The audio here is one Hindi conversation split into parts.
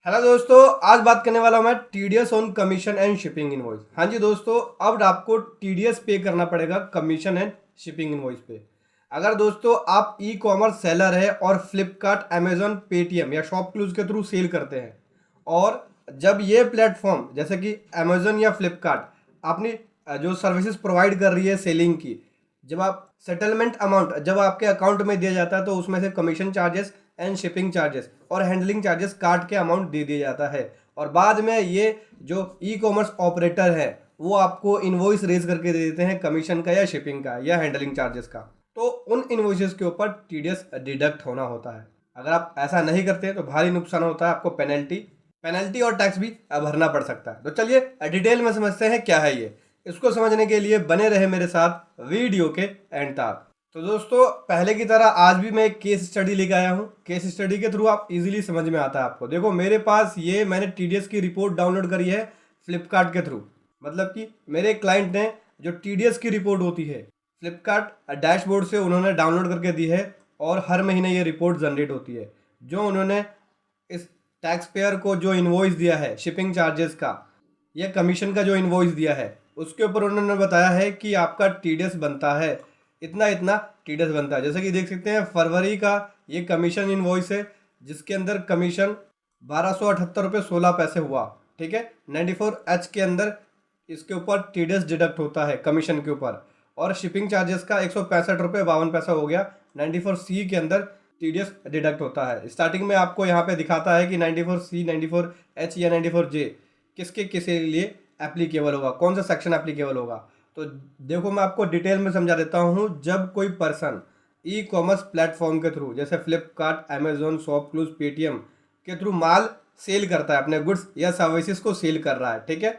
हेलो दोस्तों, आज बात करने वाला हूं मैं TDS on commission and shipping invoice. हाँ जी दोस्तों, अब आपको टीडीएस पे करना पड़ेगा कमीशन एंड शिपिंग इनवॉइस पे। अगर दोस्तों आप ई कॉमर्स सेलर है और फ्लिपकार्ट, अमेजोन, पेटीएम या शॉपक्लूज के थ्रू सेल करते हैं, और जब ये प्लेटफॉर्म जैसे कि अमेजोन या फ्लिपकार्ट अपनी जो सर्विसेज प्रोवाइड कर रही है सेलिंग की, जब आप सेटलमेंट अमाउंट जब आपके अकाउंट में दिया जाता है तो उसमें से commission charges and shipping charges और हैंडलिंग चार्जेस काट के अमाउंट दे दिया जाता है। और बाद में ये जो ई कॉमर्स ऑपरेटर है वो आपको इनवॉइस रेज करके दे देते हैं कमीशन का या शिपिंग का या हैंडलिंग चार्जेस का। तो उन इनवॉइसेस के ऊपर टीडीएस डिडक्ट होना होता है। अगर आप ऐसा नहीं करते तो भारी नुकसान होता है, आपको पेनल्टी और टैक्स भी भरना पड़ सकता है। तो चलिए डिटेल में समझते हैं क्या है ये। इसको समझने के लिए बने रहे मेरे साथ वीडियो के एंड तक। तो दोस्तों, पहले की तरह आज भी मैं एक केस स्टडी लेके आया हूँ। केस स्टडी के थ्रू आप इजीली समझ में आता है आपको। देखो, मेरे पास ये मैंने टीडीएस की रिपोर्ट डाउनलोड करी है फ्लिपकार्ट के थ्रू। मतलब कि मेरे क्लाइंट ने जो टीडीएस की रिपोर्ट होती है फ्लिपकार्ट डैशबोर्ड से उन्होंने डाउनलोड करके दी है, और हर महीने ये रिपोर्ट जनरेट होती है। जो उन्होंने इस टैक्स पेयर को जो इन्वॉइस दिया है शिपिंग चार्जेस का या कमीशन का जो इन्वॉइस दिया है, उसके ऊपर उन्होंने बताया है कि आपका टीडीएस बनता है, इतना इतना टीडीएस बनता है। जैसे कि देख सकते हैं, फरवरी का ये कमीशन इनवॉइस है जिसके अंदर कमीशन 1278 रुपये 16 पैसे हुआ। ठीक है, 94H के अंदर इसके ऊपर टीडीएस डिडक्ट होता है कमीशन के ऊपर, और शिपिंग चार्जेस का 165 रुपये 52 पैसा हो गया। 94C के अंदर टीडीएस डिडक्ट होता है। स्टार्टिंग में आपको यहाँ पे दिखाता है कि 94C, 94H या 94J किसके किसके लिए एप्लीकेबल होगा, कौन सा सेक्शन एप्लीकेबल होगा। तो देखो, मैं आपको डिटेल में समझा देता हूँ। जब कोई पर्सन ई कॉमर्स प्लेटफॉर्म के थ्रू जैसे फ्लिपकार्ट, अमेजोन, शॉपक्लूज, पेटीएम के थ्रू माल सेल करता है, अपने गुड्स या सर्विसेज को सेल कर रहा है, ठीक है,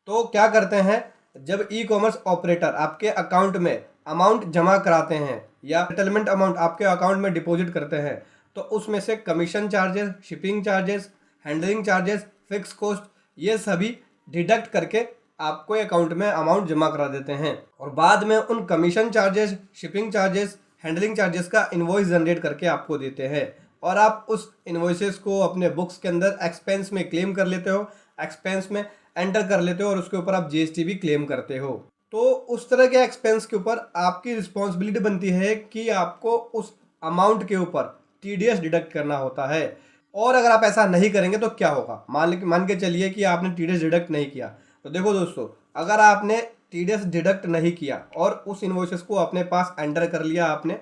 तो क्या करते हैं, जब ई कॉमर्स ऑपरेटर आपके अकाउंट में अमाउंट जमा कराते हैं या सेटलमेंट अमाउंट आपके अकाउंट में डिपॉजिट करते हैं, तो उसमें से commission charges, shipping charges, handling charges, fix cost, ये सभी डिडक्ट करके आपको अकाउंट में अमाउंट जमा करा देते हैं। और बाद में उन commission charges, shipping charges, handling charges का इनवॉइस जनरेट करके आपको देते हैं, और आप उस इनवॉइसेस को अपने बुक्स के अंदर एक्सपेंस में क्लेम कर लेते हो, एक्सपेंस में एंटर कर लेते हो, और उसके ऊपर आप जीएसटी भी क्लेम करते हो। तो उस तरह के एक्सपेंस के ऊपर आपकी रिस्पॉन्सिबिलिटी बनती है कि आपको उस अमाउंट के ऊपर टीडीएस डिडक्ट करना होता है। और अगर आप ऐसा नहीं करेंगे तो क्या होगा, मान के चलिए कि आपने टीडीएस डिडक्ट नहीं किया। तो देखो दोस्तों, अगर आपने टीडीएस डिडक्ट नहीं किया और उस इनवॉइसेस को अपने पास एंटर कर लिया आपने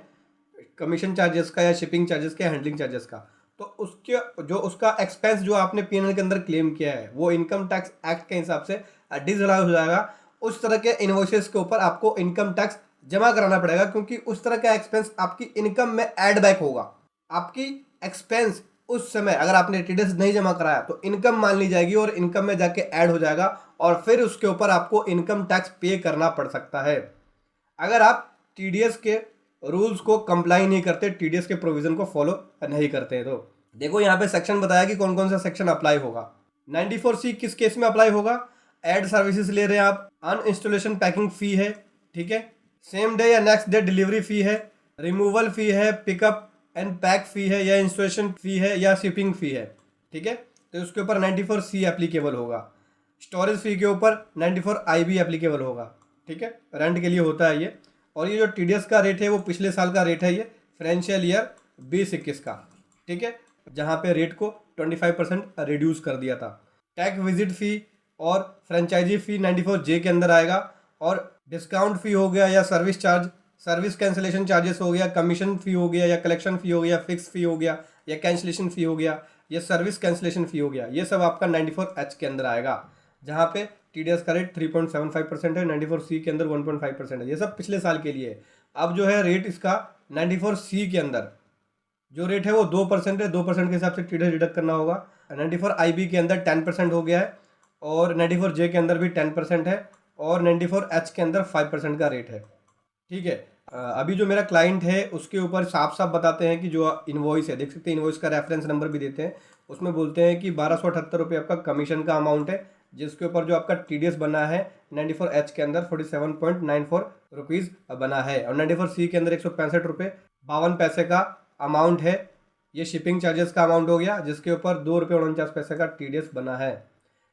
कमीशन चार्जेस का या शिपिंग चार्जेस का, हैंडलिंग चार्जेस का, तो उसके जो उसका एक्सपेंस जो आपने पीएनएल के अंदर क्लेम किया है वो इनकम टैक्स एक्ट के हिसाब से डिसअलाउ हो जाएगा। उस तरह के इनवॉइसेस के ऊपर आपको इनकम टैक्स जमा कराना पड़ेगा, क्योंकि उस तरह का एक्सपेंस आपकी इनकम में ऐड बैक होगा। आपकी एक्सपेंस उस समय अगर आपने टीडीएस नहीं जमा कराया तो इनकम मान ली जाएगी और इनकम में जाके ऐड हो जाएगा, और फिर उसके ऊपर आपको इनकम टैक्स पे करना पड़ सकता है अगर आप टीडीएस के रूल्स को कंप्लाई नहीं करते, टीडीएस के प्रोविजन को फॉलो नहीं करते। तो देखो, यहाँ पे सेक्शन बताया कि कौन कौन सा सेक्शन अप्लाई होगा। 94C किस केस में अप्लाई होगा, एड सर्विसेज ले रहे हैं आप, अनइंस्टॉलेशन पैकिंग फी है, ठीक है, सेम डे या नेक्स्ट डे डिलीवरी फी है, रिमूवल फी है, पिकअप एंड पैक फी है, या इंस्टॉलेशन फी है, या शिपिंग फी है, ठीक है, तो उसके ऊपर 94C एप्लीकेबल होगा। स्टोरेज फी के ऊपर 94IB एप्लीकेबल होगा, ठीक है, रेंट के लिए होता है ये। और ये जो टीडीएस का रेट है वो पिछले साल का रेट है, ये फाइनेंशियल ईयर 2021 का, ठीक है, जहाँ पे रेट को 25% रिड्यूस कर दिया था। टैग विजिट फी और फ्रेंचाइजी फी 94J के अंदर आएगा, और डिस्काउंट फी हो गया या service charge, service cancellation charges हो गया, कमीशन फी हो गया या कलेक्शन फी हो गया, फिक्स फी हो गया या कैंसिलेशन फी हो गया या सर्विस कैंसिलेशन फी हो गया, ये सब आपका 94H के अंदर आएगा, जहाँ पे टीडीएस का रेट 3.75% है, 94C के अंदर 1.5% है। ये सब पिछले साल के लिए है। अब जो है रेट इसका 94C के अंदर जो रेट है वो 2% है, 2% के हिसाब से टीडीएस डिडक्ट करना होगा। 94IB के अंदर 10% हो गया है, और 94J के अंदर भी 10% है, और 94H के अंदर 5% का रेट है, ठीक है। अभी जो मेरा क्लाइंट है उसके ऊपर साफ साफ बताते हैं कि जो इनवॉइस है, देख सकते हैं इनवॉइस का रेफरेंस नंबर भी देते हैं, उसमें बोलते हैं कि 1278 रुपये आपका कमीशन का अमाउंट है, जिसके ऊपर जो आपका टीडीएस बना है 94H के अंदर 47.94 रुपीज़ बना है, और 94C के अंदर 165 रुपये 52 पैसे का अमाउंट है, ये शिपिंग चार्जेस का अमाउंट हो गया जिसके ऊपर 2 रुपये 49 पैसे का TDS बना है।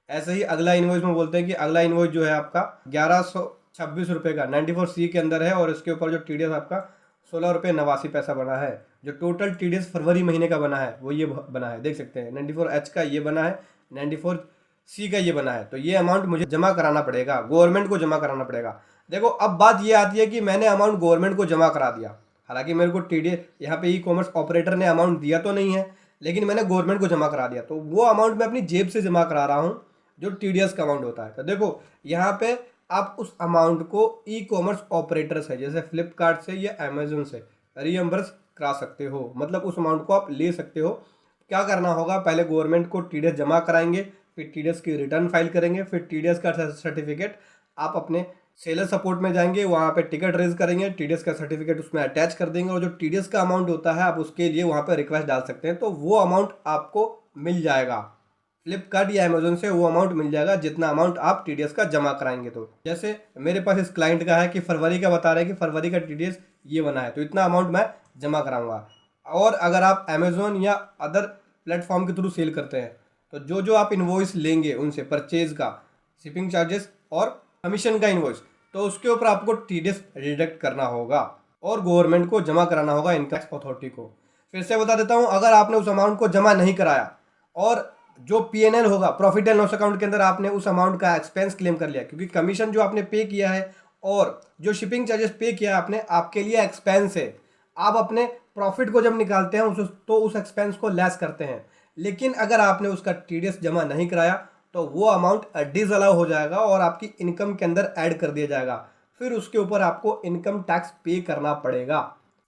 ऐसे ही अगला इन्वॉइस में बोलते हैं कि अगला इन्वॉइस जो है आपका 1126 रुपये का 94C के अंदर है और इसके ऊपर जो TDS आपका 16 रुपये 89 पैसा बना है। जो टोटल TDS फरवरी महीने का बना है वो ये बना है, देख सकते हैं 94H का ये बना है, 94C का ये बना है। तो ये अमाउंट मुझे जमा कराना पड़ेगा, गवर्नमेंट को जमा कराना पड़ेगा। देखो अब बात ये आती है कि मैंने अमाउंट गवर्नमेंट को जमा करा दिया, हालांकि मेरे को TDS यहाँ पे ई-कॉमर्स ऑपरेटर ने अमाउंट दिया तो नहीं है, लेकिन मैंने गवर्नमेंट को जमा करा दिया, तो वो अमाउंट मैं अपनी जेब से जमा करा रहा हूँ जो TDS का अमाउंट होता है। तो देखो यहाँ पे आप उस अमाउंट को ई-कॉमर्स ऑपरेटर से जैसे फ्लिपकार्ट से या अमेजोन से रीइंबर्स करा सकते हो, मतलब उस अमाउंट को आप ले सकते हो। क्या करना होगा, पहले गवर्नमेंट को TDS जमा कराएंगे, फिर TDS की रिटर्न फाइल करेंगे, फिर TDS का सर्टिफिकेट आप अपने सेलर सपोर्ट में जाएंगे, वहाँ पे टिकट रेज करेंगे, TDS का सर्टिफिकेट उसमें अटैच कर देंगे और जो TDS का अमाउंट होता है आप उसके लिए वहाँ पे रिक्वेस्ट डाल सकते हैं, तो वो अमाउंट आपको मिल जाएगा। फ्लिपकार्ट या अमेजोन से वो अमाउंट मिल जाएगा जितना अमाउंट आप TDS का जमा कराएंगे। तो जैसे मेरे पास इस क्लाइंट का है कि फरवरी का बता रहे हैं कि फरवरी का TDS ये बना है, तो इतना अमाउंट मैं जमा कराऊंगा। और अगर आप अमेजोन या अदर प्लेटफॉर्म के थ्रू सेल करते हैं तो जो जो आप इन्वॉइस लेंगे उनसे परचेज का, शिपिंग चार्जेस और कमीशन का इन्वॉइस, तो उसके ऊपर आपको TDS डिडक्ट करना होगा और गवर्नमेंट को जमा कराना होगा, इनकम टैक्स अथॉरिटी को। फिर से बता देता हूँ, अगर आपने उस अमाउंट को जमा नहीं कराया और जो PNL होगा, प्रॉफिट एंड लॉस अकाउंट के अंदर आपने उस अमाउंट का एक्सपेंस क्लेम कर लिया, क्योंकि कमीशन जो आपने पे किया है और जो शिपिंग चार्जेस पे किया है आपने, आपके लिए एक्सपेंस है। आप अपने प्रॉफिट को जब निकालते हैं तो उस एक्सपेंस को लेस करते हैं, लेकिन अगर आपने उसका TDS जमा नहीं कराया तो वो अमाउंट डिसअलाउ हो जाएगा और आपकी इनकम के अंदर ऐड कर दिया जाएगा, फिर उसके ऊपर आपको इनकम टैक्स पे करना पड़ेगा।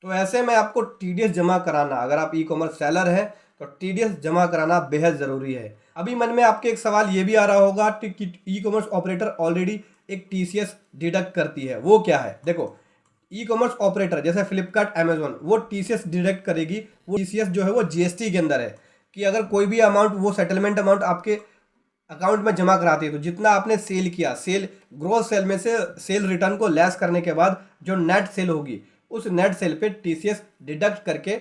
तो ऐसे में आपको TDS जमा कराना, अगर आप ई-कॉमर्स सेलर हैं तो TDS जमा कराना बेहद ज़रूरी है। अभी मन में आपके एक सवाल ये भी आ रहा होगा कि ई-कॉमर्स ऑपरेटर ऑलरेडी एक TCS डिडक्ट करती है, वो क्या है? देखो, ई-कॉमर्स ऑपरेटर जैसे फ्लिपकार्ट अमेजोन वो TCS डिडक्ट करेगी। वो TCS जो है वो GST के अंदर है कि अगर कोई भी अमाउंट, वो सेटलमेंट अमाउंट आपके अकाउंट में जमा कराती है तो जितना आपने सेल किया, सेल ग्रोस सेल में से सेल रिटर्न को लेस करने के बाद जो नेट सेल होगी, उस नेट सेल पे TCS डिडक्ट करके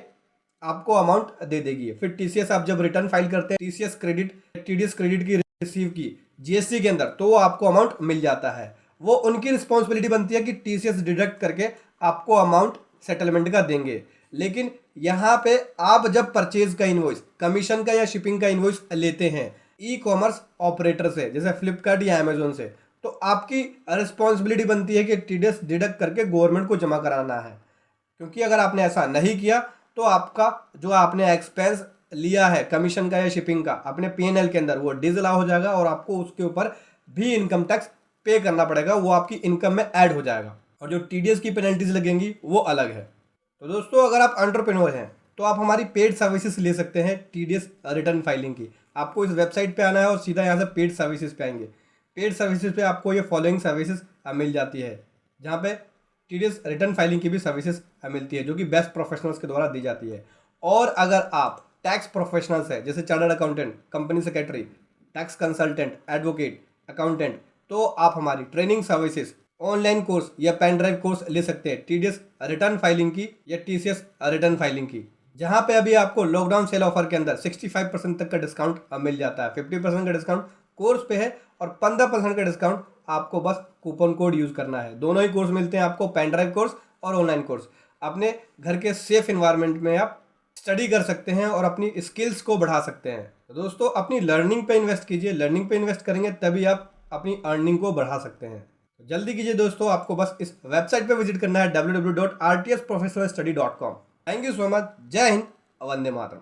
आपको अमाउंट दे देगी। फिर TCS आप जब रिटर्न फाइल करते हैं, TCS क्रेडिट, TDS क्रेडिट की रिसीव की GST के अंदर, तो वो आपको अमाउंट मिल जाता है। वो उनकी रिस्पॉन्सिबिलिटी बनती है कि TCS डिडक्ट करके आपको अमाउंट सेटलमेंट का देंगे। लेकिन यहाँ पे आप जब परचेज का इन्वॉइस, कमीशन का या शिपिंग का इन्वॉइस लेते हैं ई-कॉमर्स ऑपरेटर से जैसे फ्लिपकार्ट या अमेजोन से, तो आपकी रिस्पॉन्सिबिलिटी बनती है कि TDS डिडक्ट करके गवर्नमेंट को जमा कराना है, क्योंकि अगर आपने ऐसा नहीं किया तो आपका जो आपने एक्सपेंस लिया है कमीशन का या शिपिंग का अपने PNL के अंदर, वो डिसअलाउ हो जाएगा और आपको उसके ऊपर भी इनकम टैक्स पे करना पड़ेगा, वो आपकी इनकम में ऐड हो जाएगा और जो TDS की पेनल्टीज लगेंगी वो अलग है। तो दोस्तों, अगर आप एंटरप्रेन्योर हैं तो आप हमारी पेड सर्विसेज ले सकते हैं TDS रिटर्न फाइलिंग की। आपको इस वेबसाइट पे आना है और सीधा यहाँ से पेड सर्विसेज पे आएंगे। पेड सर्विसेज पे आपको ये फॉलोइंग सर्विसेज मिल जाती है, जहाँ पे TDS रिटर्न फाइलिंग की भी सर्विसेज मिलती है जो कि बेस्ट प्रोफेशनल्स के द्वारा दी जाती है। और अगर आप टैक्स प्रोफेशनल्स हैं जैसे chartered accountant, company secretary, tax consultant, advocate, accountant, तो आप हमारी ट्रेनिंग सर्विसेज, ऑनलाइन कोर्स या पेन ड्राइव कोर्स ले सकते हैं TDS रिटर्न फाइलिंग की या TCS रिटर्न फाइलिंग की, जहाँ पे अभी आपको लॉकडाउन सेल ऑफर के अंदर 65% तक का डिस्काउंट मिल जाता है। 50% का डिस्काउंट कोर्स पे है और 15% का डिस्काउंट आपको बस कूपन कोड यूज करना है। दोनों ही कोर्स मिलते हैं आपको, पेन ड्राइव कोर्स और ऑनलाइन कोर्स। अपने घर के सेफ इन्वायरमेंट में आप स्टडी कर सकते हैं और अपनी स्किल्स को बढ़ा सकते हैं। तो दोस्तों, अपनी लर्निंग पे इन्वेस्ट कीजिए, लर्निंग पे इन्वेस्ट करेंगे तभी आप अपनी अर्निंग को बढ़ा सकते हैं। तो जल्दी कीजिए दोस्तों, आपको बस इस वेबसाइट पे विजिट करना है www.rtsprofessionalstudy.com। Thank you so much. जय हिंद, वंदे मातरम।